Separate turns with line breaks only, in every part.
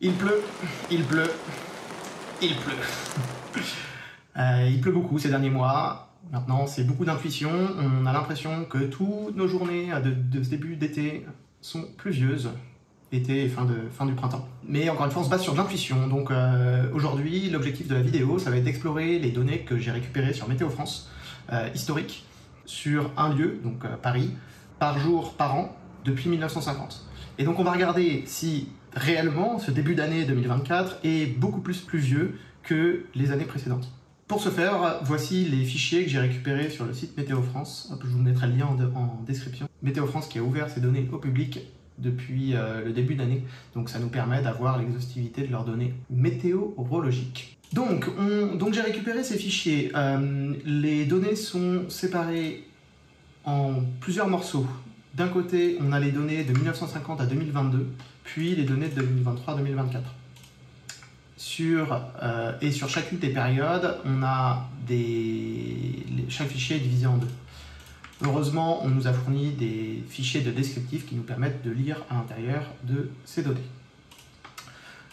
Il pleut, il pleut, il pleut. Il pleut beaucoup ces derniers mois. Maintenant, c'est beaucoup d'intuition. On a l'impression que toutes nos journées de ce début d'été sont pluvieuses. Été et fin du printemps. Mais encore une fois, on se base sur de l'intuition. Donc aujourd'hui, l'objectif de la vidéo, ça va être d'explorer les données que j'ai récupérées sur Météo France, historiques, sur un lieu, donc Paris, par jour, par an, depuis 1950. Et donc on va regarder si réellement ce début d'année 2024 est beaucoup plus pluvieux que les années précédentes. Pour ce faire, voici les fichiers que j'ai récupérés sur le site Météo France. Je vous mettrai le lien en description. Météo France qui a ouvert ses données au public depuis le début d'année. Donc ça nous permet d'avoir l'exhaustivité de leurs données météorologiques. Donc j'ai récupéré ces fichiers. Les données sont séparées en plusieurs morceaux. D'un côté, on a les données de 1950 à 2022, puis les données de 2023 à 2024. Et sur chacune des périodes, on a chaque fichier est divisé en deux. Heureusement, on nous a fourni des fichiers de descriptifs qui nous permettent de lire à l'intérieur de ces données.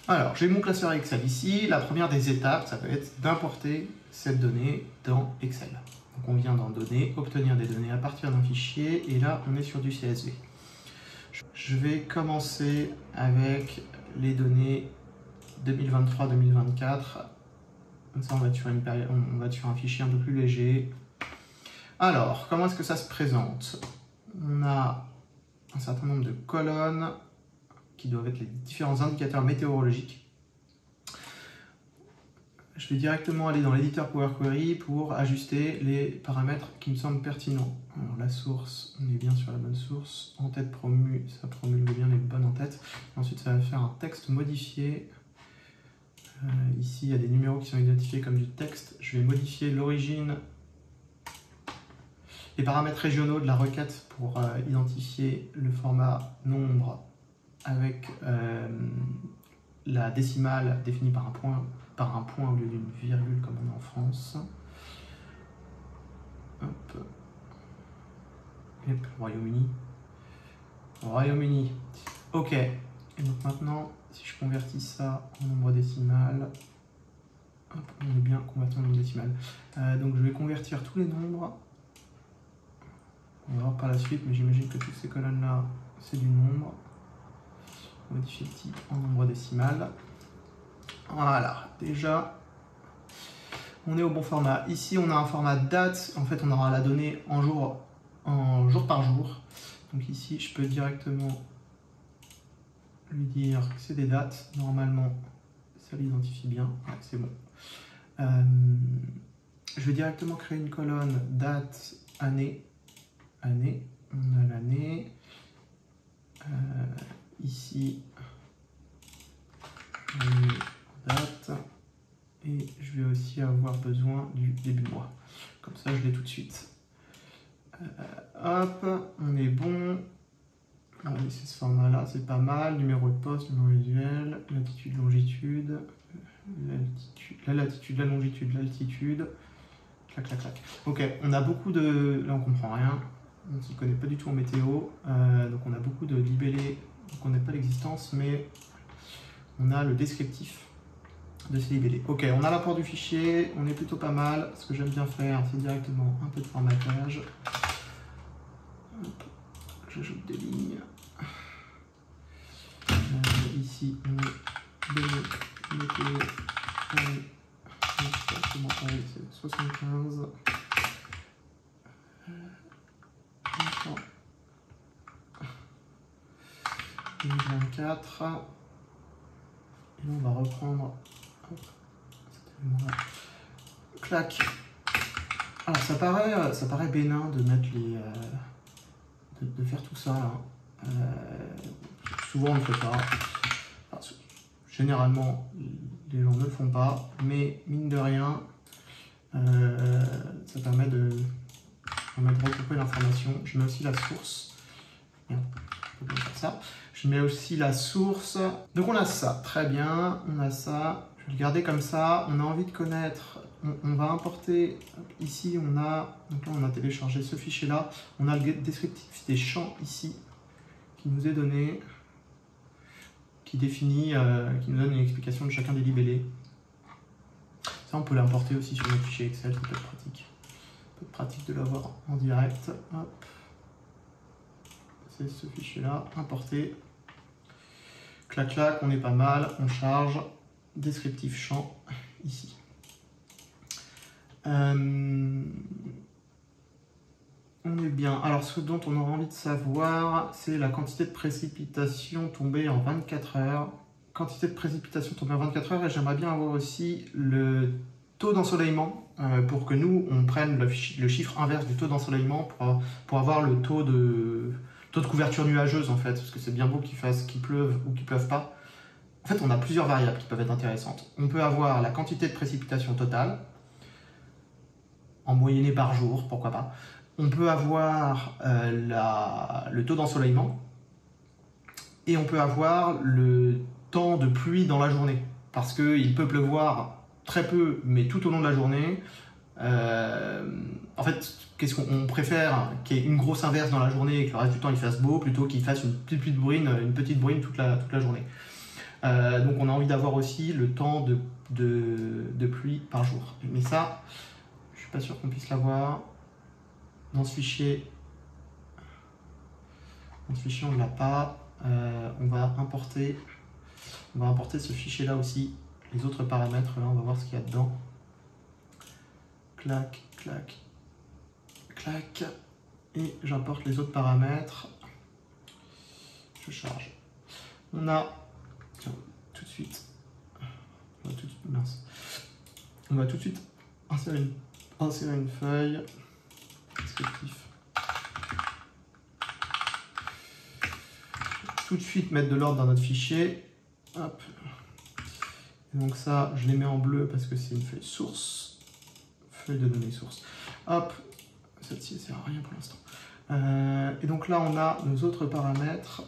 Alors, j'ai mon classeur Excel ici. La première des étapes, ça va être d'importer cette donnée dans Excel. Donc on vient dans Données, obtenir des données à partir d'un fichier, et là on est sur du CSV. Je vais commencer avec les données 2023-2024. Comme ça on va être sur un fichier un peu plus léger. Alors, comment est-ce que ça se présente? On a un certain nombre de colonnes qui doivent être les différents indicateurs météorologiques. Je vais directement aller dans l'éditeur Power Query pour ajuster les paramètres qui me semblent pertinents. Alors la source, on est bien sur la bonne source. En tête promu, ça promulgue bien les bonnes en tête. Ensuite, ça va faire un texte modifié. Ici, il y a des numéros qui sont identifiés comme du texte. Je vais modifier l'origine, les paramètres régionaux de la requête pour identifier le format nombre avec la décimale définie par un point au lieu d'une virgule comme on est en France. Hop. Et Royaume-Uni. Royaume-Uni. Ok. Et donc maintenant, si je convertis ça en nombre décimal, hop, on est bien converti en nombre décimal. Donc je vais convertir tous les nombres. On va voir par la suite, mais j'imagine que toutes ces colonnes-là, c'est du nombre. Modifier le type en nombre décimal. Voilà, déjà, on est au bon format. Ici, on a un format date. En fait, on aura la donnée en jour par jour. Donc ici, je peux directement lui dire que c'est des dates. Normalement, ça l'identifie bien. Ouais, c'est bon. Je vais directement créer une colonne date, année. Année. On a l'année. Ici, date, et je vais aussi avoir besoin du début de mois. Comme ça, je l'ai tout de suite. Hop, on est bon. On va laisser ce format-là, c'est pas mal. Numéro de poste, numéro visuel, latitude, longitude, la latitude, la longitude, l'altitude. Clac, clac, clac. Ok, on a beaucoup de... Là, on comprend rien. On ne s'y connaît pas du tout en météo. Donc, on a beaucoup de libellés. On ne connaît pas l'existence, mais on a le descriptif de ces libellés. Ok, on a l'apport du fichier, on est plutôt pas mal. Ce que j'aime bien faire, c'est directement un peu de formatage. J'ajoute des lignes. Ici, on est données météo. C'est 75. 2024. Et on va reprendre. Hop, clac. Alors ça paraît bénin de mettre les de faire tout ça là. Souvent on ne le fait pas. Enfin, généralement les gens ne le font pas, mais mine de rien, ça permet de regrouper l'information. Je mets aussi la source. Bien, on peut faire ça. Je mets aussi la source. Donc on a ça, très bien, on a ça. Je vais le garder comme ça. On a envie de connaître, on va importer, ici donc là on a téléchargé ce fichier-là. On a le descriptif des champs ici, qui nous est donné, qui définit, qui nous donne une explication de chacun des libellés. Ça, on peut l'importer aussi sur notre fichier Excel, ça peut être pratique. Ça peut être pratique de l'avoir en direct. Hop. C'est ce fichier-là, importer. Clac, clac, on est pas mal, on charge. Descriptif champ, ici. On est bien. Alors, ce dont on aura envie de savoir, c'est la quantité de précipitation tombée en 24 heures. Quantité de précipitation tombée en 24 heures, et j'aimerais bien avoir aussi le taux d'ensoleillement pour que nous, on prenne le chiffre inverse du taux d'ensoleillement pour avoir le taux de couverture nuageuse, en fait, parce que c'est bien beau qu'il pleuve ou qu'il pleuve pas. En fait, on a plusieurs variables qui peuvent être intéressantes. On peut avoir la quantité de précipitation totale, en moyenne par jour, pourquoi pas. On peut avoir le taux d'ensoleillement, et on peut avoir le temps de pluie dans la journée, parce qu'il peut pleuvoir très peu, mais tout au long de la journée. En fait, qu'est-ce qu'on préfère qu'il y ait une grosse inverse dans la journée et que le reste du temps il fasse beau, plutôt qu'il fasse une petite bruine toute la journée. Donc on a envie d'avoir aussi le temps de pluie par jour. Mais ça, je suis pas sûr qu'on puisse l'avoir. Dans ce fichier, on ne l'a pas. On va importer ce fichier-là aussi. Les autres paramètres, là, on va voir ce qu'il y a dedans. Clac, clac, clac. Et j'importe les autres paramètres. Je charge. On a, tiens, tout de suite, on va tout de suite insérer une feuille. Descriptif. Tout de suite mettre de l'ordre dans notre fichier. Hop. Et donc ça, je les mets en bleu parce que c'est une feuille source. Feuille de données source. Hop. Celle-ci ne sert à rien pour l'instant. Et donc là, on a nos autres paramètres.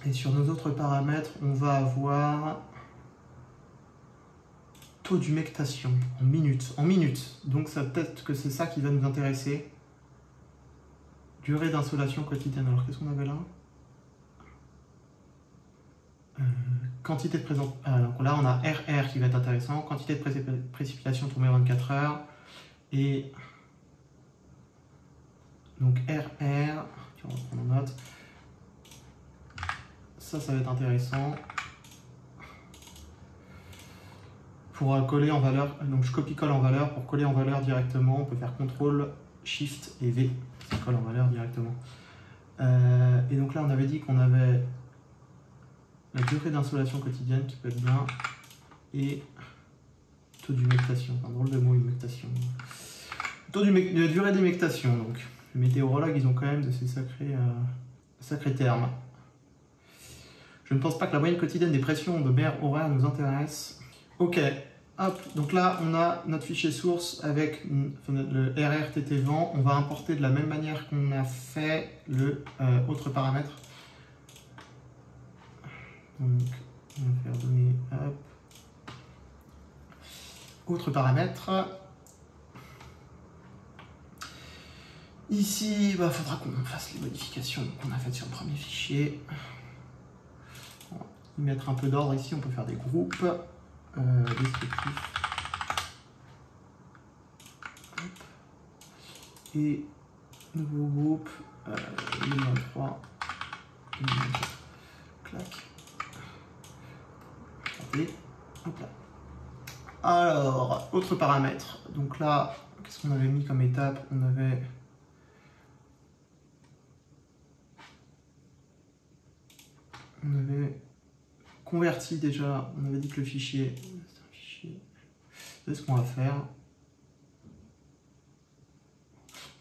Et sur nos autres paramètres, on va avoir taux d'humectation en minutes. Donc ça peut-être que c'est ça qui va nous intéresser. Durée d'insolation quotidienne. Alors qu'est-ce qu'on avait là? Quantité de présence. Donc là on a RR qui va être intéressant. Quantité de précipitation tombée en 24 heures. Et donc RR, on va prendre en note. Ça va être intéressant. Pour coller en valeur, donc je copie-colle en valeur. Pour coller en valeur directement, on peut faire CTRL, SHIFT et V. Ça colle en valeur directement. Et donc là, on avait dit qu'on avait la durée d'insolation quotidienne qui peut être bien. Et taux d'humectation. Un drôle de mot, humectation. Taux de durée d'humectation. Donc, les météorologues, ils ont quand même de ces sacrés termes. Je ne pense pas que la moyenne quotidienne des pressions de mer horaire nous intéresse. Ok, hop, donc là on a notre fichier source avec le RRTT vent. On va importer de la même manière qu'on a fait le autre paramètre. Donc on va faire donner, hop, autre paramètre. Ici, il faudra qu'on fasse les modifications qu'on a faites sur le premier fichier. On va y mettre un peu d'ordre ici, on peut faire des groupes. Descriptif. Et nouveau groupe 2023 2024. Clac. Et hop là. Alors, autre paramètre. Donc là, qu'est-ce qu'on avait mis comme étape? On avait converti déjà, on avait dit que le fichier, c'est un fichier. C'est ce qu'on va faire.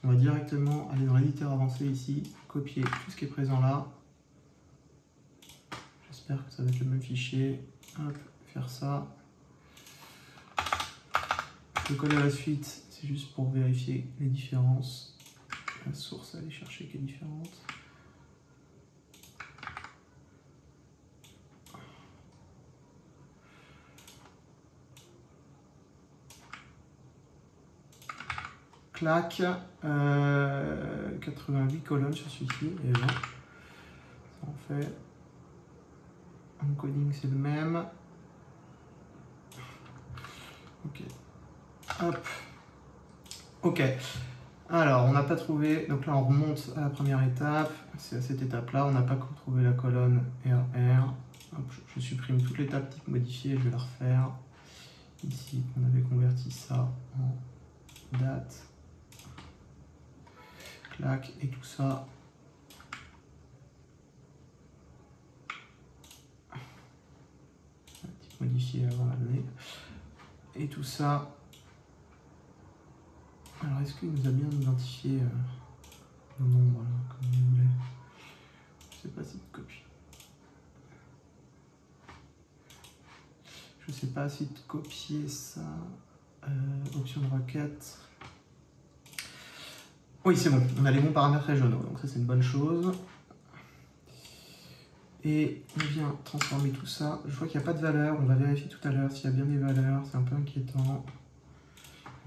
On va directement aller dans l'éditeur avancé ici, copier tout ce qui est présent là. J'espère que ça va être le même fichier. Hop, faire ça. Je le coller à la suite, c'est juste pour vérifier les différences. La source à aller chercher qui est différente. Clac, 88 colonnes sur celui-ci, et 20. Ça en fait Encoding, c'est le même. Ok. Hop. Ok. Alors, on n'a pas trouvé. Donc là, on remonte à la première étape. C'est à cette étape-là. On n'a pas trouvé la colonne RR. Hop, je supprime toute l'étape type modifiée. Je vais la refaire. Ici, on avait converti ça en date. Clac. Et tout ça. Type modifié avant l'année. Et tout ça. Alors, est-ce qu'il nous a bien identifié le nombre là, comme il voulait? Je sais pas si de copier. Je sais pas si de copier ça. Option de requête. Oui, c'est bon. On a les bons paramètres régionaux, donc ça c'est une bonne chose. Et on vient transformer tout ça. Je vois qu'il n'y a pas de valeur. On va vérifier tout à l'heure s'il y a bien des valeurs. C'est un peu inquiétant.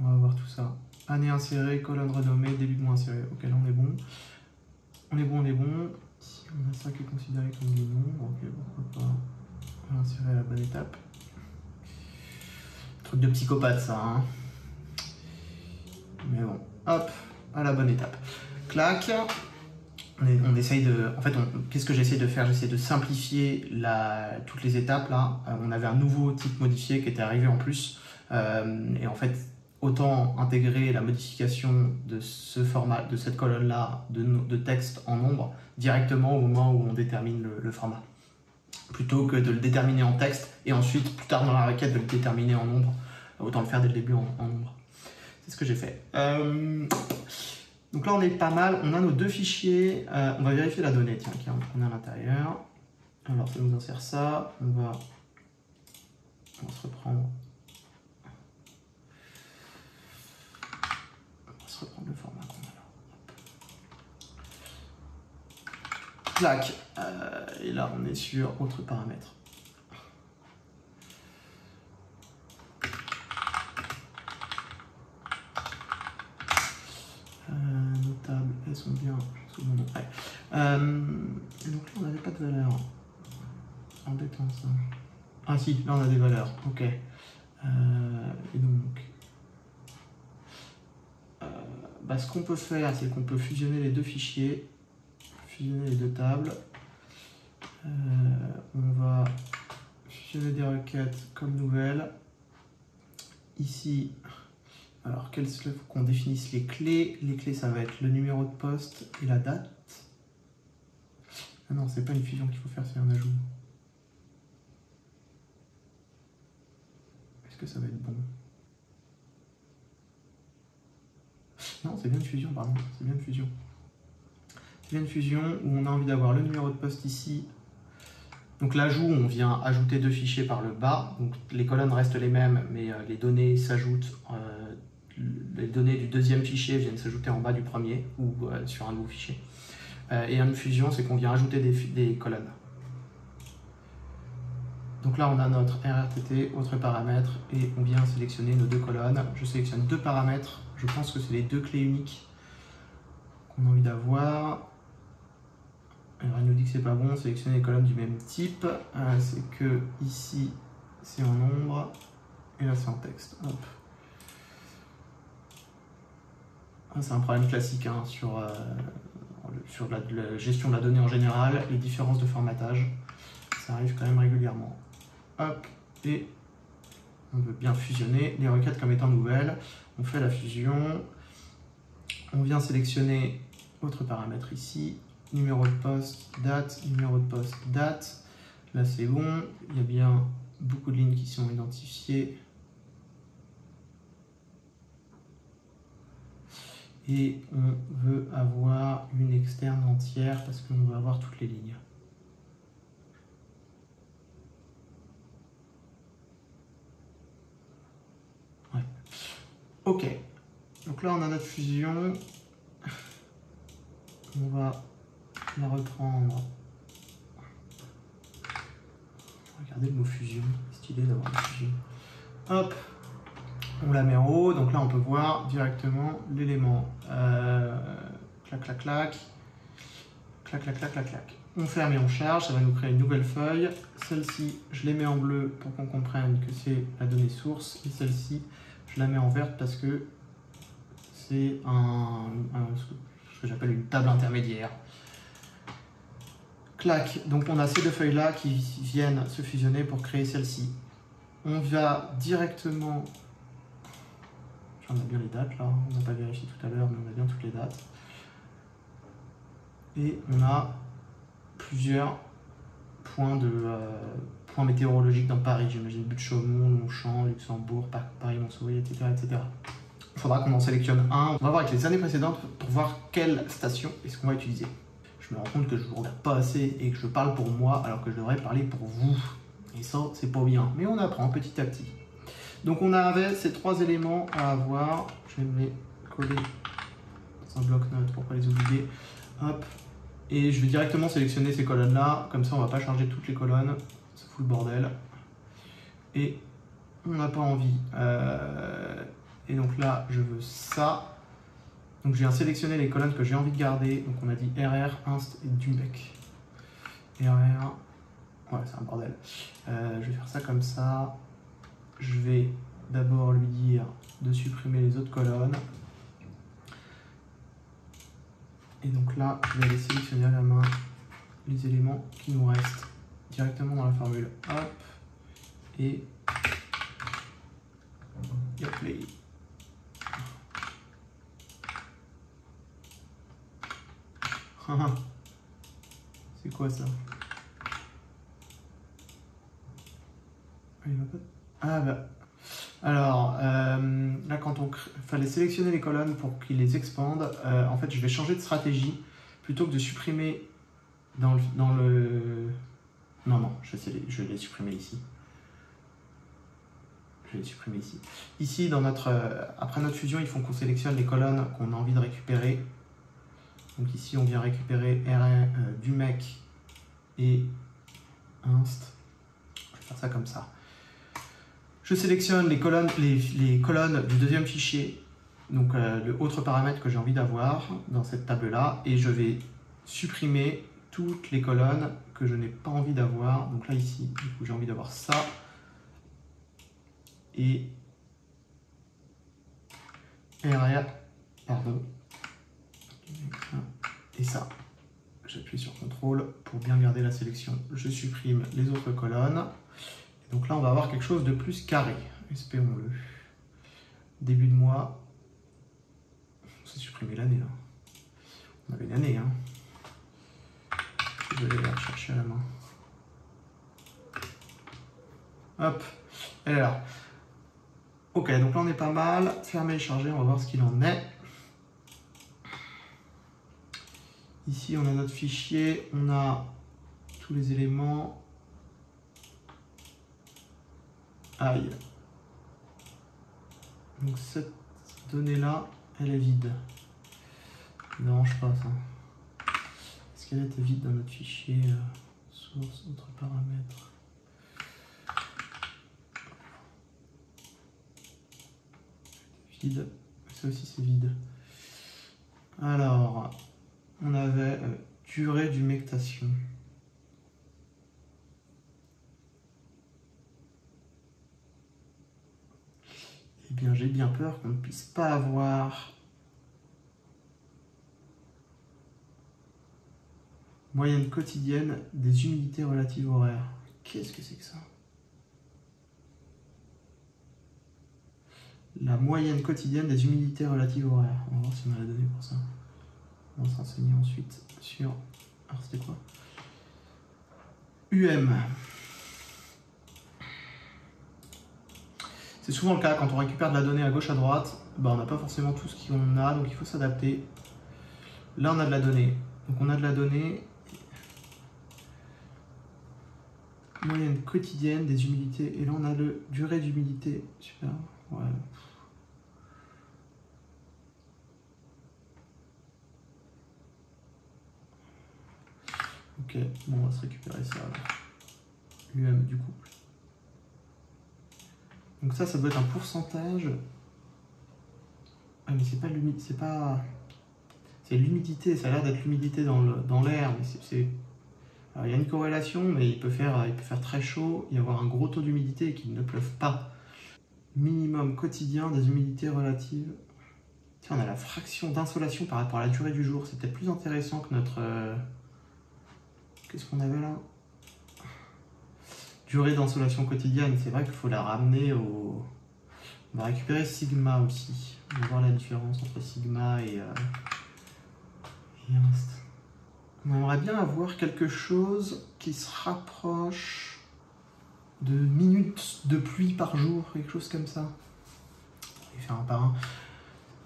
On va voir tout ça. Année insérée, colonne renommée, début de mois inséré. Ok, là on est bon. On est bon, on est bon. Si on a ça qui est considéré comme du nombre, ok, pourquoi pas. On va insérer à la bonne étape. Truc de psychopathe ça, hein. Mais bon, hop, à la bonne étape. Clac. On essaye de... En fait, qu'est-ce que j'essaie de faire? J'essaie de simplifier toutes les étapes là. On avait un nouveau type modifié qui était arrivé en plus. Et en fait, autant intégrer la modification de ce format, de cette colonne-là de texte en nombre directement au moment où on détermine le format. Plutôt que de le déterminer en texte et ensuite, plus tard dans la requête, de le déterminer en nombre. Autant le faire dès le début en nombre. C'est ce que j'ai fait. Donc là, on est pas mal. On a nos deux fichiers. On va vérifier la donnée, tiens, qu'on a à l'intérieur. Alors, ça nous insère ça. On va se reprendre. Le format qu'on a là. Clac. Et là, on est sur autres paramètres. Nos tables, elles sont bien sous mon nom. Ouais. Donc là, on n'avait pas de valeur. Embêtant ça. Ah si, là on a des valeurs. Ok. Et donc, ce qu'on peut faire, c'est qu'on peut fusionner les deux fichiers, fusionner les deux tables. On va fusionner des requêtes comme nouvelle. Ici, alors il faut qu'on définisse les clés. Les clés, ça va être le numéro de poste et la date. Ah non, c'est pas une fusion qu'il faut faire, c'est un ajout. Est-ce que ça va être bon? Non, c'est bien une fusion, pardon. C'est bien une fusion. C'est bien une fusion où on a envie d'avoir le numéro de poste ici. Donc l'ajout, on vient ajouter deux fichiers par le bas. Donc les colonnes restent les mêmes, mais les données s'ajoutent. Les données du deuxième fichier viennent s'ajouter en bas du premier ou sur un nouveau fichier. Et une fusion, c'est qu'on vient ajouter des colonnes. Donc là, on a notre RRTT, autres paramètres, et on vient sélectionner nos deux colonnes. Je sélectionne deux paramètres. Je pense que c'est les deux clés uniques qu'on a envie d'avoir. Alors, il nous dit que c'est pas bon, sélectionner les colonnes du même type. C'est que ici, c'est en nombre, et là, c'est en texte. Hop. C'est un problème classique hein, sur la gestion de la donnée en général, les différences de formatage. Ça arrive quand même régulièrement. Hop, et on veut bien fusionner les requêtes comme étant nouvelles. On fait la fusion. On vient sélectionner autre paramètre ici. Numéro de poste, date, numéro de poste, date. Là, c'est bon. Il y a bien beaucoup de lignes qui sont identifiées. Et on veut avoir une externe entière parce qu'on veut avoir toutes les lignes. Ouais. Ok. Donc là, on a notre fusion. On va la reprendre. Regardez le mot fusion. Stylé d'avoir une fusion. Hop. On la met en haut, donc là on peut voir directement l'élément. Clac, clac, clac. Clac, clac, clac, clac, clac. On ferme et on charge, ça va nous créer une nouvelle feuille. Celle-ci, je les mets en bleu pour qu'on comprenne que c'est la donnée source. Et celle-ci, je la mets en verte parce que c'est ce que j'appelle une table intermédiaire. Clac, donc on a ces deux feuilles-là qui viennent se fusionner pour créer celle-ci. On va directement... On a bien les dates là, on n'a pas vérifié tout à l'heure, mais on a bien toutes les dates. Et on a plusieurs points météorologiques dans Paris, j'imagine Butte-Chaumont, Longchamp, Luxembourg, Paris-Montsouris, etc., etc. Il faudra qu'on en sélectionne un. On va voir avec les années précédentes pour voir quelle station est-ce qu'on va utiliser. Je me rends compte que je ne vous regarde pas assez et que je parle pour moi alors que je devrais parler pour vous. Et ça, c'est pas bien. Mais on apprend petit à petit. Donc on avait ces trois éléments à avoir. Je vais me les coller dans un bloc-notes pour ne pas les oublier. Hop. Et je vais directement sélectionner ces colonnes-là. Comme ça, on ne va pas charger toutes les colonnes. Ça fout le bordel. Et on n'a pas envie. Et donc là, je veux ça. Donc je viens sélectionner les colonnes que j'ai envie de garder. Donc on a dit RR, Inst et Dumec. RR, ouais c'est un bordel. Je vais faire ça comme ça. Je vais d'abord lui dire de supprimer les autres colonnes. Et donc là, je vais aller sélectionner à la main les éléments qui nous restent directement dans la formule. Hop. Et play. C'est quoi ça? Ah bah. Alors, là quand fallait sélectionner les colonnes pour qu'ils les expandent, en fait je vais changer de stratégie. Plutôt que de supprimer dans le... Non, je vais les supprimer ici. Je vais les supprimer ici. Ici, après notre fusion, il faut qu'on sélectionne les colonnes qu'on a envie de récupérer. Donc ici, on vient récupérer Dumec et Inst. Je vais faire ça comme ça. Je sélectionne les colonnes du deuxième fichier, donc le autre paramètre que j'ai envie d'avoir dans cette table-là, et je vais supprimer toutes les colonnes que je n'ai pas envie d'avoir. Donc là, ici, du coup, j'ai envie d'avoir ça. Et RR, pardon. Et ça. J'appuie sur CTRL pour bien garder la sélection. Je supprime les autres colonnes. Et donc là, on va avoir quelque chose de plus carré. Espérons-le. Début de mois. On s'est supprimé l'année là. On avait une année, hein. Je vais aller la chercher à la main. Hop. Elle est là. Ok, donc là on est pas mal. Fermer et charger, on va voir ce qu'il en est. Ici, on a notre fichier, on a tous les éléments. Aïe. Donc cette donnée-là, elle est vide. Ça ne dérange pas ça. Est-ce qu'elle était vide dans notre fichier source, autres paramètres? Vide. Ça aussi c'est vide. Alors, on avait durée d'humectation. Eh bien, j'ai bien peur qu'on ne puisse pas avoir moyenne quotidienne des humidités relatives horaires. Qu'est-ce que c'est que ça? La moyenne quotidienne des humidités relatives horaires. On va voir si on a la donnée pour ça. On va s'enseigner ensuite sur... Alors c'était quoi? UM. C'est souvent le cas quand on récupère de la donnée à gauche à droite, on n'a pas forcément tout ce qu'on a, donc il faut s'adapter. Là on a de la donnée. Donc on a de la donnée. Moyenne quotidienne des humidités. Et là on a le durée d'humidité. Super. Ouais. Ok, bon, on va se récupérer ça alors. UM du coup. Donc ça doit être un pourcentage. Ah mais c'est pas l'humidité, c'est pas... C'est l'humidité, ça a l'air d'être l'humidité dans l'air, mais c'est... Alors, il y a une corrélation, mais il peut faire très chaud, y avoir un gros taux d'humidité et qu'il ne pleuve pas. Minimum quotidien des humidités relatives. Tiens, on a la fraction d'insolation par rapport à la durée du jour. C'est peut-être plus intéressant que notre... Qu'est-ce qu'on avait là? Durée d'insolation quotidienne. C'est vrai qu'il faut la ramener au... On va récupérer sigma aussi. On va voir la différence entre sigma et inst. On aimerait bien avoir quelque chose qui se rapproche de minutes de pluie par jour, quelque chose comme ça. On va faire un par un.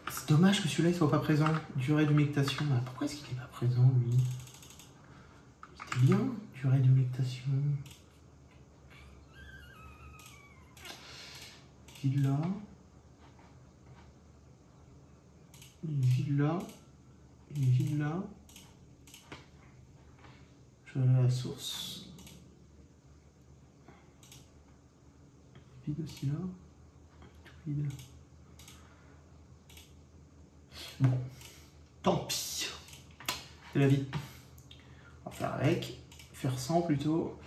C'est dommage que celui-là ne soit pas présent. Durée d'humectation. Pourquoi est-ce qu'il n'est pas présent, lui? C'était bien, durée d'humectation. Villa. Villa. Et villa. Je vais aller à la source. Vide aussi là. Tout vide. Bon. Tant pis. C'est la vie. On va faire avec. Faire sans plutôt.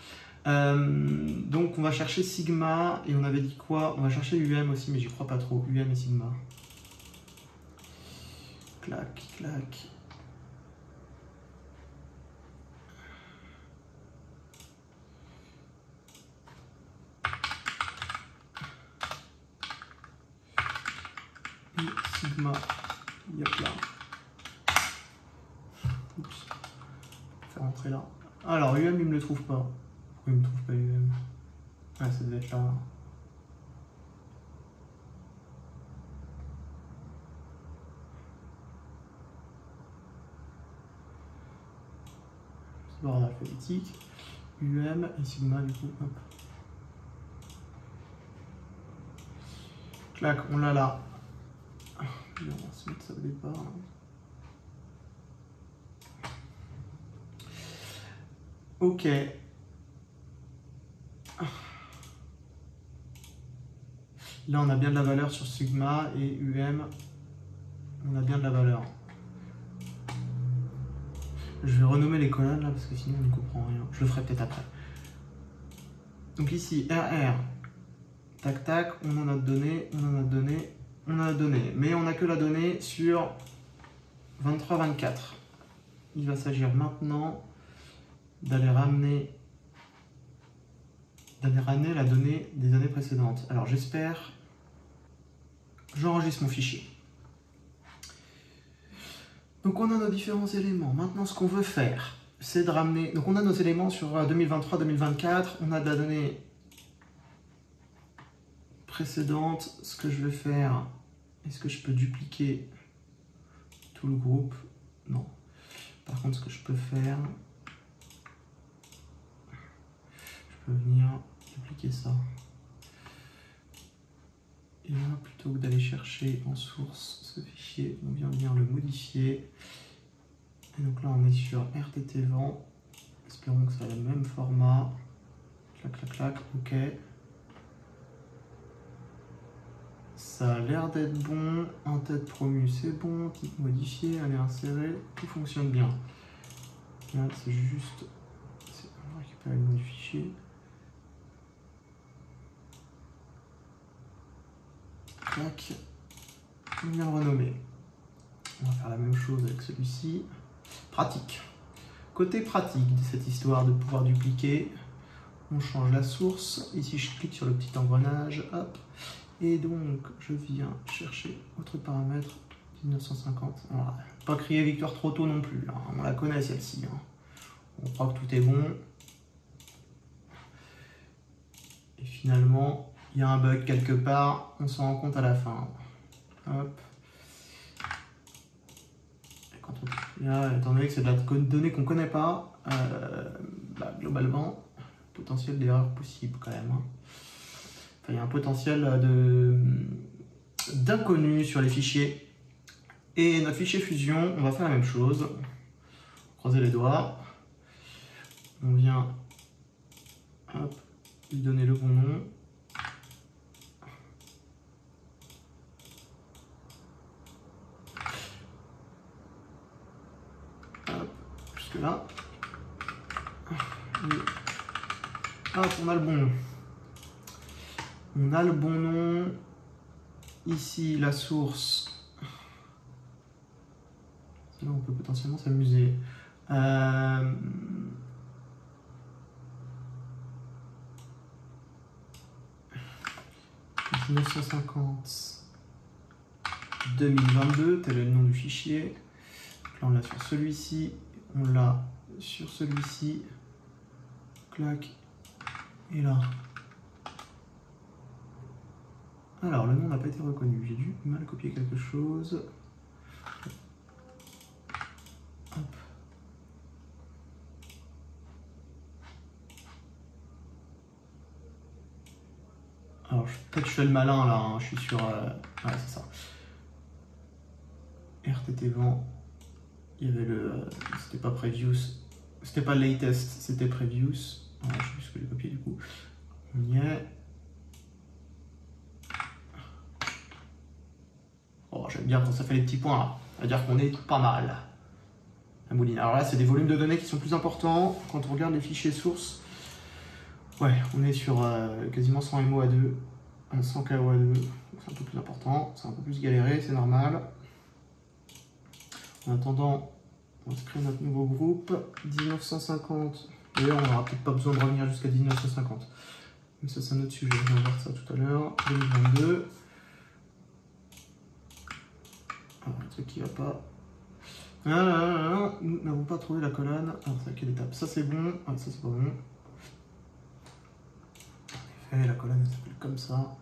Donc on va chercher sigma. Et on avait dit quoi? On va chercher UM aussi, mais j'y crois pas trop. UM et sigma. Clac, clac. Et sigma. Yop là. Oups. Faire entrer là. Alors UM il me le trouve pas. Pourquoi il me trouve pas UM? Ah, ça devait être là. C'est l'ordre alphabétique. UM et sigma du coup. Hop. Clac, on l'a là. On va se mettre ça au départ. Ok. Là, on a bien de la valeur sur sigma et UM. On a bien de la valeur. Je vais renommer les colonnes là parce que sinon on ne comprend rien. Je le ferai peut-être après. Donc ici, RR. Tac tac, on a notre donnée, on a notre donnée, on a la donnée. Mais on n'a que la donnée sur 23-24. Il va s'agir maintenant d'aller ramener la donnée des années précédentes. Alors j'espère, j'enregistre mon fichier. Donc on a nos différents éléments. Maintenant ce qu'on veut faire, c'est de ramener... Donc on a nos éléments sur 2023-2024, on a de la donnée précédente. Ce que je vais faire, est-ce que je peux dupliquer tout le groupe? Non. Par contre ce que je peux faire, je peux venir dupliquer ça. Et là, plutôt que d'aller chercher en source ce fichier, on vient venir le modifier. Et donc là, on est sur RTT vent. Espérons que ça a le même format. Clac, clac, clac, ok. Ça a l'air d'être bon. En tête promu, c'est bon. Type modifié, aller insérer, tout fonctionne bien. Là, c'est juste... On va récupérer le mot du fichier. Clac. On vient le renommer. On va faire la même chose avec celui-ci. Pratique. Côté pratique de cette histoire de pouvoir dupliquer, on change la source. Ici, je clique sur le petit engrenage. Hop. Et donc, je viens chercher autre paramètre 1950. Voilà. Pas crier victoire trop tôt non plus. Hein. On la connaît celle-ci. Hein. On croit que tout est bon. Et finalement, il y a un bug quelque part. On s'en rend compte à la fin. Hop. Là, étant donné que c'est de la donnée qu'on ne connaît pas, globalement, potentiel d'erreur possible quand même. Hein. Enfin, il y a un potentiel d'inconnu sur les fichiers. Et notre fichier fusion, on va faire la même chose. Croiser les doigts. On vient hop, lui donner le bon nom. Hop, jusque là. Et... hop, on a le bon nom. On a le bon nom. Ici, la source. Là, on peut potentiellement s'amuser. 1950 2022, tel est le nom du fichier. Donc là, on l'a sur celui-ci, on l'a sur celui-ci. Clac. Et là. Alors, le nom n'a pas été reconnu. J'ai dû mal copier quelque chose. Hop. Alors, peut-être je fais le malin là, hein. Je suis sur... ouais, c'est ça. RTT vent. Il y avait le... c'était pas Previews. C'était pas Latest, c'était Previews. Alors, je sais plus ce que j'ai copié du coup. On y est. Oh, j'aime bien quand ça fait les petits points là. Ça veut dire qu'on est pas mal. La mouline. Alors là, c'est des volumes de données qui sont plus importants. Quand on regarde les fichiers sources, ouais, on est sur quasiment 100 MO à 2, 100 KO à 2. C'est un peu plus important, c'est un peu plus galéré, c'est normal. En attendant, on va se créer notre nouveau groupe. 1950. D'ailleurs, on n'aura peut-être pas besoin de revenir jusqu'à 1950. Mais ça, c'est un autre sujet. On va voir ça tout à l'heure. 2022. Alors, un truc qui va pas. Nous n'avons pas trouvé la colonne. Alors, c'est à quelle étape? Ça, c'est bon. Ah, ça, c'est pas bon. En effet, la colonne, elle s'appelle comme ça.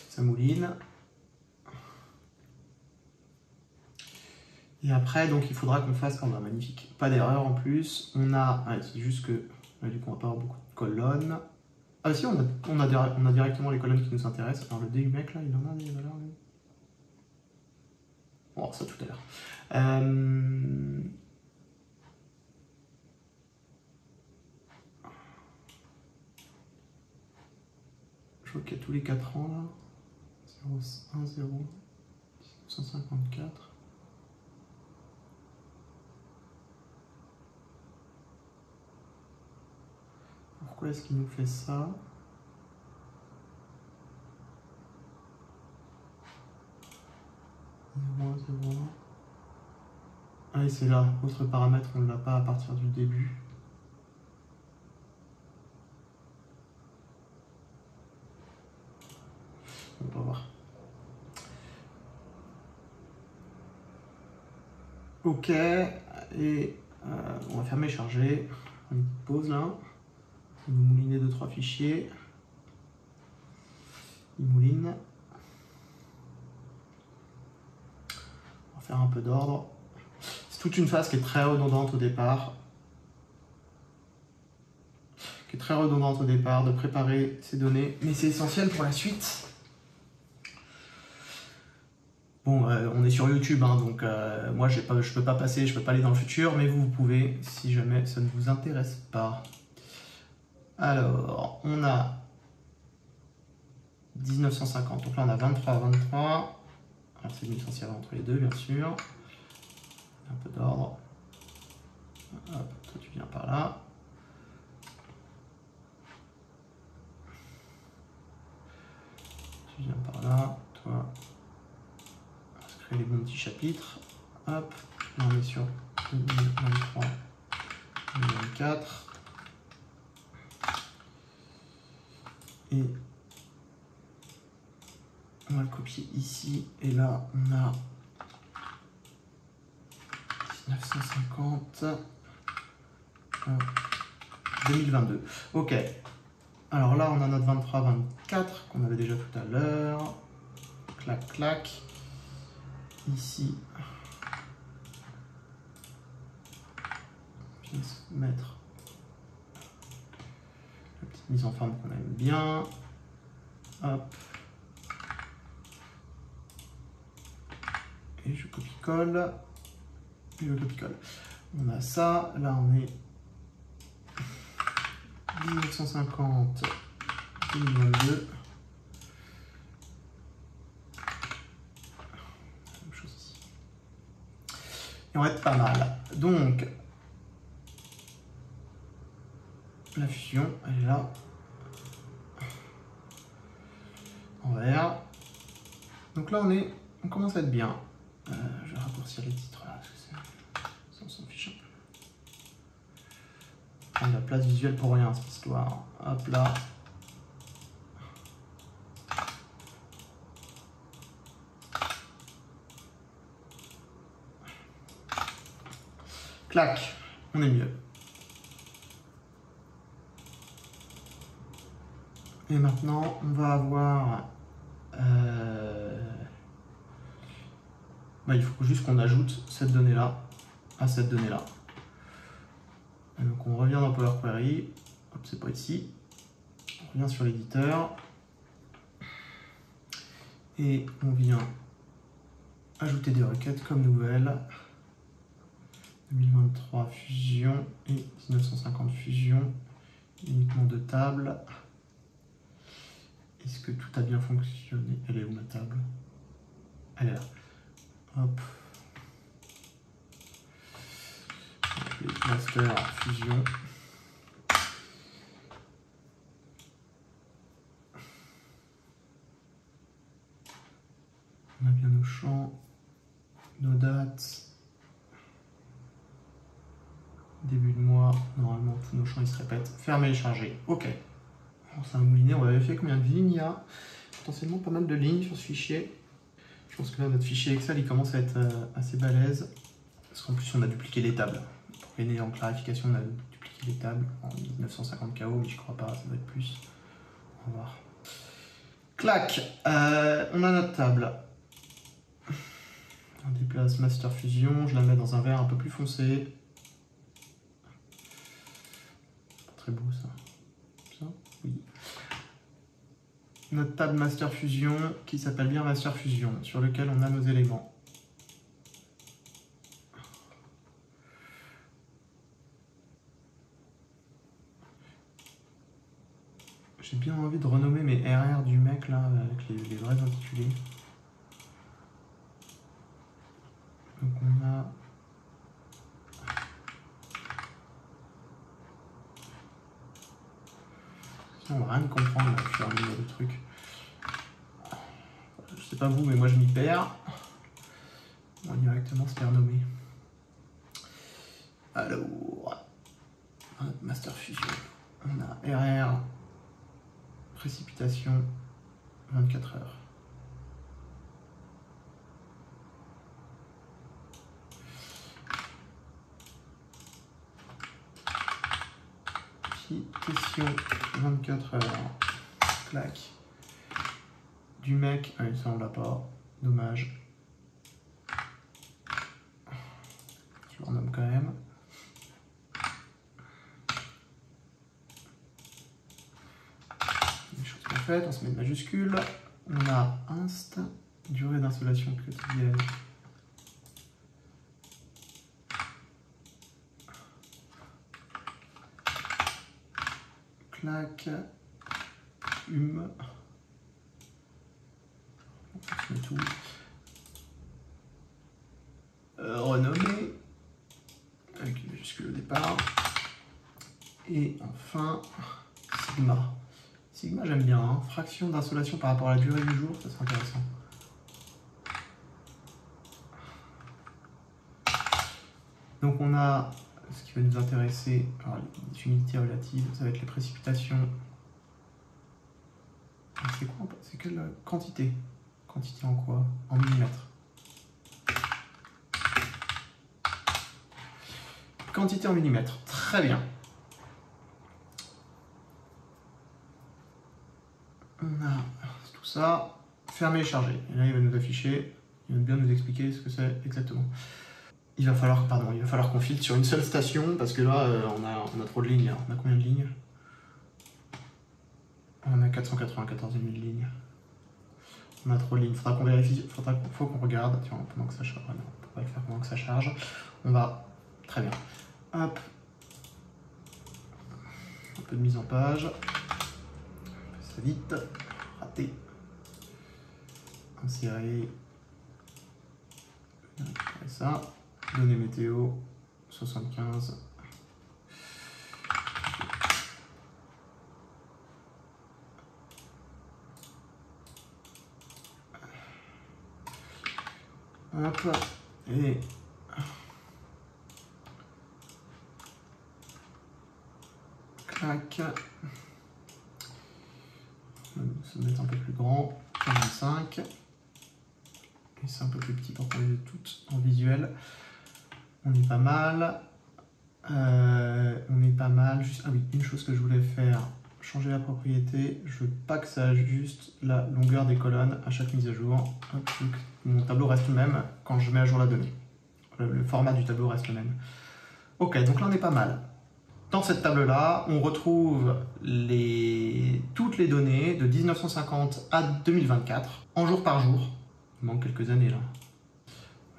Ça mouline. Et après, donc, il faudra qu'on fasse... oh, bah, magnifique. Pas d'erreur en plus. On a... ah, c'est juste que... là, du coup, on va pas avoir beaucoup de colonnes. Ah si, on a directement les colonnes qui nous intéressent. Alors, le DU mec, là, il en a des valeurs, lui. On va voir ça tout à l'heure. Je vois qu'il y a tous les 4 ans, là. 0, 1, 0, 154. Pourquoi est-ce qu'il nous fait ça? Ah, et c'est là, autre paramètre, on ne l'a pas à partir du début. On va voir. Ok, et on va fermer charger. Une pause là. Il nous mouline 2-3 fichiers. Il mouline. On va faire un peu d'ordre. C'est toute une phase qui est très redondante au départ. De préparer ces données. Mais c'est essentiel pour la suite. Bon, on est sur YouTube, hein, donc moi je peux pas passer, je peux pas aller dans le futur, mais vous pouvez, si jamais ça ne vous intéresse pas. Alors, on a 1950, donc là on a 23. Alors c'est licenciable entre les deux, bien sûr. Un peu d'ordre. Hop, toi tu viens par là. Tu viens par là, toi. Les bons petits chapitres. Hop, là on est sur 2023, 2024. Et on va le copier ici. Et là, on a 1950, 2022. Ok. Alors là, on a notre 23-24 qu'on avait déjà tout à l'heure. Clac, clac. Ici, je vais mettre la petite mise en forme qu'on aime bien. Hop. Et je copie-colle. Et je copie-colle. On a ça. Là, on est 1950, 2022. Et on va être pas mal. Donc, la fusion, elle est là. En vert. Donc là, on commence à être bien. Je vais raccourcir les titres là, parce que ça, on s'en fiche un peu. Prendre la place visuelle pour rien, cette histoire. Hop là. Clac, on est mieux. Et maintenant, on va avoir... il faut juste qu'on ajoute cette donnée-là à cette donnée-là. Donc on revient dans Power Query. Hop, c'est pas ici. On revient sur l'éditeur. Et on vient ajouter des requêtes comme nouvelle. 2023 fusion et 1950 fusion. Uniquement de table. Est-ce que tout a bien fonctionné? Elle est où ma table? Elle est là. Hop. Master fusion. On a bien nos champs, nos dates. Début de mois, normalement tous nos champs ils se répètent. Fermer et charger. Ok. Alors, c'est un moulinet, on va vérifier combien de lignes il y a. Potentiellement pas mal de lignes sur ce fichier. Je pense que là notre fichier Excel il commence à être assez balèze. Parce qu'en plus on a dupliqué les tables. Pour gagner en clarification, on a dupliqué les tables en 950 KO, mais je crois pas, ça doit être plus. On va voir. Clac, on a notre table. On déplace Master Fusion, je la mets dans un vert un peu plus foncé. Pas très beau ça. Ça, oui. Notre table Master Fusion qui s'appelle bien Master Fusion, sur lequel on a nos éléments. J'ai bien envie de renommer mes RR du mec là, avec les vrais intitulés. Donc on a... On va rien comprendre là, sur le truc. Je sais pas vous, mais moi je m'y perds. On va directement se faire nommer. Alors, Master Fusion. On a RR, précipitation, 24 heures. Question 24 heures. Clac. Du mec. Ah, ça on l'a pas. Dommage. Je le renomme quand même. Les choses bien faites. On se met une majuscule. On a inst. Durée d'installation quotidienne. Clac. On se met tout. Renommer. Avec une majuscule au départ. Et enfin, Sigma. Sigma, j'aime bien. Hein. Fraction d'installation par rapport à la durée du jour, ça serait intéressant. Donc on a ce qui va nous intéresser, alors les unités relatives, ça va être les précipitations. C'est quoi? C'est quelle quantité? Quantité en quoi? En millimètres. Quantité en millimètres. Très bien. On a tout ça. Fermer et charger. Et là, il va nous afficher, il va bien nous expliquer ce que c'est exactement. Il va falloir qu'on filtre sur une seule station parce que là, on a trop de lignes. On a combien de lignes? On a 494 000 lignes. On a trop de lignes. Faudra qu'on vérifie. Faut qu'on regarde. Tiens, pendant que ça charge. Non, on peut pas le faire pendant que ça charge. On va. Très bien. Hop. Un peu de mise en page. Ça vite. Raté. Insérer. Et ça. Données météo, 75. Hop, et clac. Se mettre un peu plus grand, 45. Et c'est un peu plus petit pour qu'on les ait toutes en visuel. On est pas mal. On est pas mal. Juste, ah oui, une chose que je voulais faire, changer la propriété. Je veux pas que ça ajuste la longueur des colonnes à chaque mise à jour. Hop, donc mon tableau reste le même quand je mets à jour la donnée. Le format du tableau reste le même. Ok, donc là on est pas mal. Dans cette table-là, on retrouve toutes les données de 1950 à 2024, en jour par jour. Il manque quelques années là.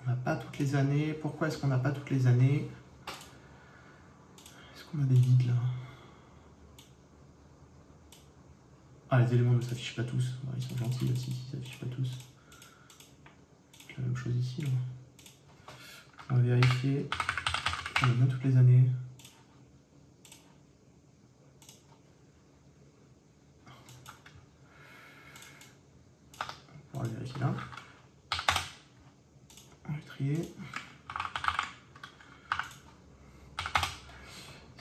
On n'a pas toutes les années. Pourquoi est-ce qu'on n'a pas toutes les années? Est-ce qu'on a des vides là? Ah, les éléments ne s'affichent pas tous. Ils sont gentils aussi, ils ne s'affichent pas tous. C'est la même chose ici. Là. On va vérifier. On a bien toutes les années. On va vérifier là. On va trier.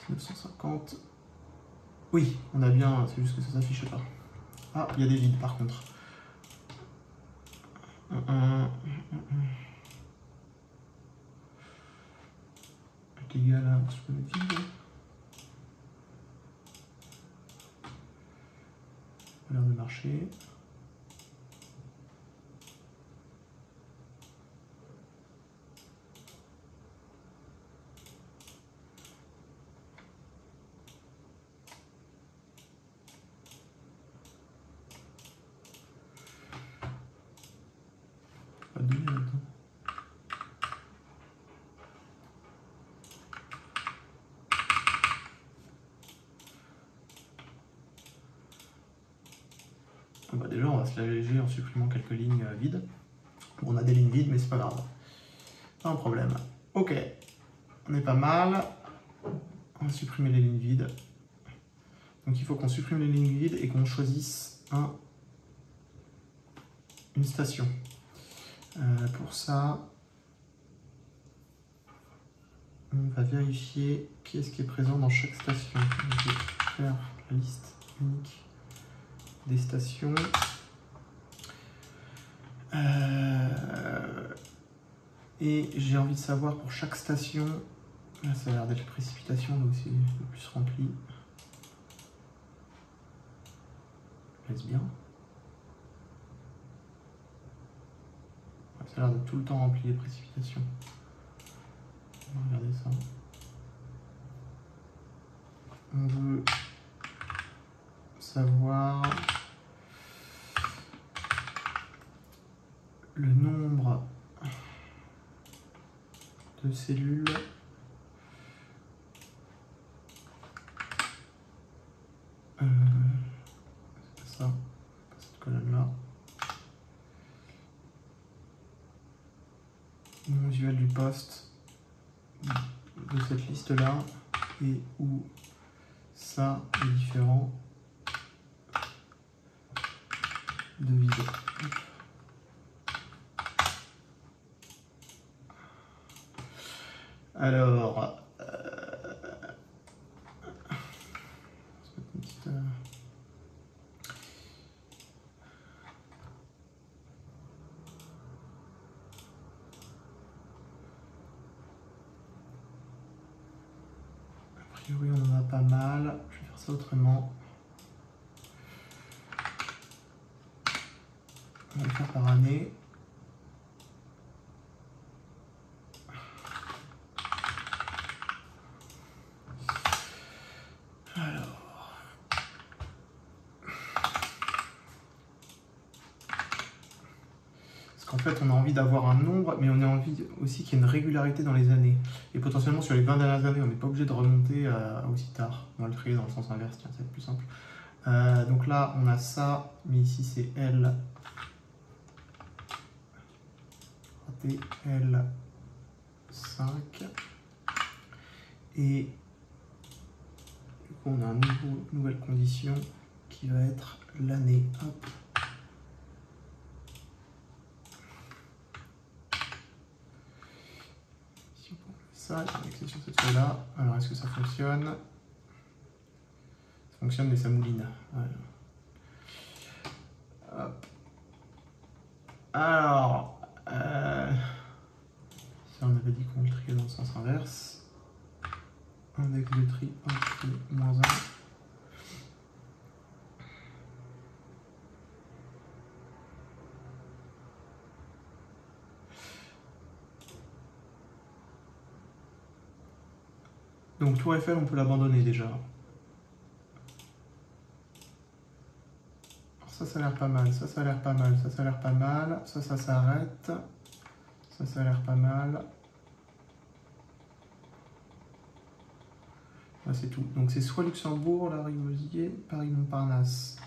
1950. Oui, on a bien, c'est juste que ça s'affiche pas. Ah, il y a des vides par contre. Les gars là, je peux mettre vide. Ça a l'air de marcher. Pas de données là-dedans. Bah déjà, on va se l'alléger en supprimant quelques lignes vides. Bon, on a des lignes vides, mais c'est pas grave. Pas un problème. Ok, on est pas mal. On va supprimer les lignes vides. Donc il faut qu'on supprime les lignes vides et qu'on choisisse une station. Pour ça, on va vérifier qui est-ce qui est présent dans chaque station. Donc, je vais faire la liste unique des stations. Et j'ai envie de savoir pour chaque station, là ça a l'air d'être précipitation, donc c'est le plus rempli. Laisse bien. Ça a l'air d'être tout le temps rempli les précipitations. On va regarder ça. On veut savoir le nombre de cellules c'est ça, cette colonne là, nom visuel du poste de cette liste là et où ça est différent de vide. Alors, a priori on en a pas mal, je vais faire ça autrement. On va le faire par année. En fait, on a envie d'avoir un nombre, mais on a envie aussi qu'il y ait une régularité dans les années. Et potentiellement, sur les 20 dernières années, on n'est pas obligé de remonter aussi tard. On va le trier dans le sens inverse, tiens, ça va être plus simple. Donc là, on a ça, mais ici, c'est L. Raté, L. 5. Et du coup, on a une nouvelle condition qui va être l'année. Hop. Si on peut ça, j'ai une accession cette fois-là. Alors, est-ce que ça fonctionne? Ça fonctionne, mais ça mouline. Voilà. Hop. Alors, si on avait dit qu'on le triait dans le sens inverse, index de tri, moins 1. Donc Tour Eiffel, on peut l'abandonner déjà. Alors ça a l'air pas mal, ça a l'air pas mal, ça a l'air pas mal, ça s'arrête, ça a l'air pas mal. Là c'est tout. Donc c'est soit Luxembourg, Lariboisier, Paris-Montparnasse.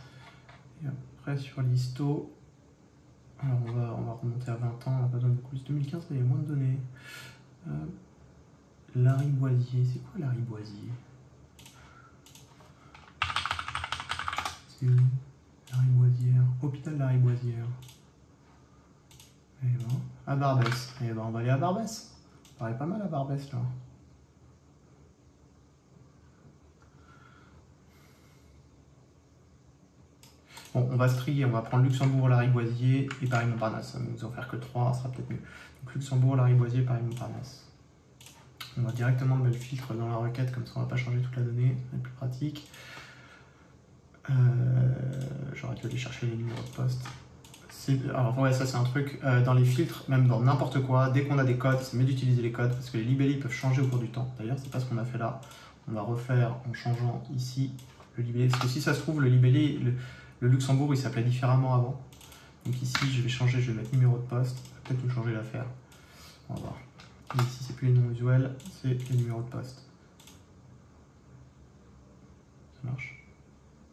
Et après sur l'histo, alors on va remonter à 20 ans, on n'a pas besoin de plus. 2015, il y a moins de données. Lariboisier, c'est quoi Lariboisier? C'est où? Lariboisière, hôpital Lariboisière. Et ben, à Barbès. Et ben, on va aller à Barbès. Ça paraît pas mal à Barbès là. Bon, on va se trier, on va prendre Luxembourg, Lariboisier et Paris-Montparnasse. Ça va nous en faire que 3, ça sera peut-être mieux. Donc Luxembourg, Lariboisier, Paris-Montparnasse. On va directement le filtre dans la requête, comme ça on ne va pas changer toute la donnée, c'est plus pratique. J'aurais dû aller chercher les numéros de poste. Alors ouais, ça c'est un truc, dans les filtres, même dans n'importe quoi, dès qu'on a des codes, c'est mieux d'utiliser les codes, parce que les libellés peuvent changer au cours du temps. D'ailleurs, c'est pas ce qu'on a fait là. On va refaire en changeant ici le libellé, parce que si ça se trouve, le libellé, le Luxembourg, il s'appelait différemment avant. Donc ici, je vais changer, je vais mettre numéro de poste, peut-être me changer l'affaire. On va voir. Et ici, c'est plus les noms usuels, c'est les numéros de poste. Ça marche?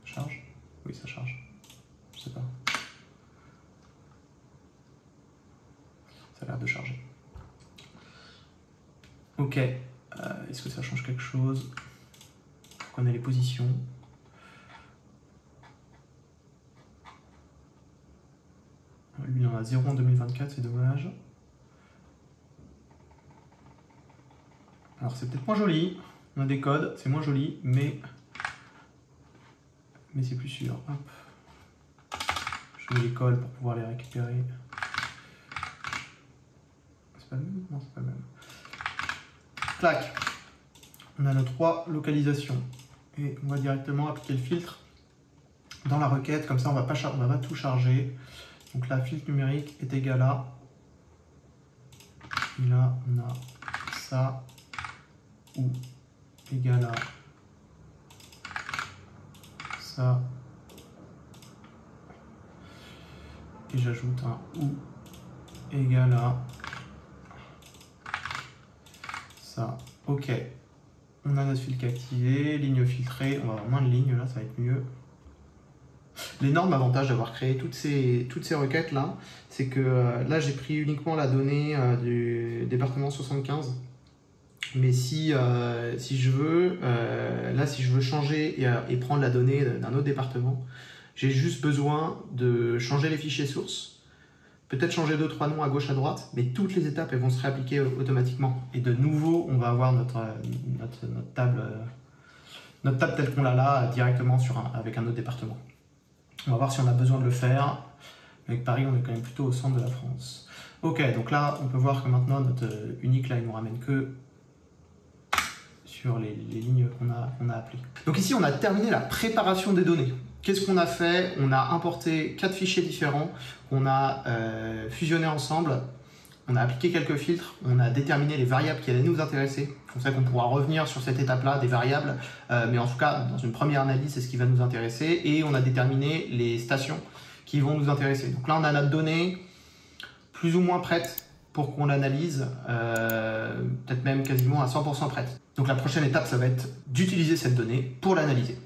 Ça charge? Oui, ça charge. Je sais pas. Ça a l'air de charger. Ok. Est-ce que ça change quelque chose? Faut qu'on ait les positions. Lui, il en a 0 en 2024, c'est dommage. Alors, c'est peut-être moins joli. On a des codes, c'est moins joli, mais c'est plus sûr. Hop. Je mets les cols pour pouvoir les récupérer. C'est pas le même? Non, c'est pas le même. Clac. On a nos 3 localisations. Et on va directement appliquer le filtre dans la requête. Comme ça, on va pas tout charger. Donc là, filtre numérique est égal à... Et là, on a ça. Ou égal à ça. Et j'ajoute un ou égal à ça. Ok. On a notre filtre activé, ligne filtrée. On va avoir moins de lignes là, ça va être mieux. L'énorme avantage d'avoir créé toutes ces requêtes là, c'est que là j'ai pris uniquement la donnée du département 75. Mais si je veux, là si je veux changer et prendre la donnée d'un autre département, j'ai juste besoin de changer les fichiers sources, peut-être changer 2-3 noms à gauche à droite, mais toutes les étapes elles vont se réappliquer automatiquement. Et de nouveau, on va avoir notre table telle qu'on l'a là directement avec un autre département. On va voir si on a besoin de le faire. Avec Paris, on est quand même plutôt au centre de la France. Ok, donc là, on peut voir que maintenant notre unique là, il nous ramène que sur les lignes qu'on a appelées. Donc ici, on a terminé la préparation des données. Qu'est-ce qu'on a fait? On a importé 4 fichiers différents, on a fusionné ensemble, on a appliqué quelques filtres, on a déterminé les variables qui allaient nous intéresser. C'est pour ça qu'on pourra revenir sur cette étape-là des variables, mais en tout cas, dans une première analyse, c'est ce qui va nous intéresser. Et on a déterminé les stations qui vont nous intéresser. Donc là, on a notre donnée plus ou moins prête pour qu'on l'analyse, peut-être même quasiment à 100% prête. Donc la prochaine étape, ça va être d'utiliser cette donnée pour l'analyser.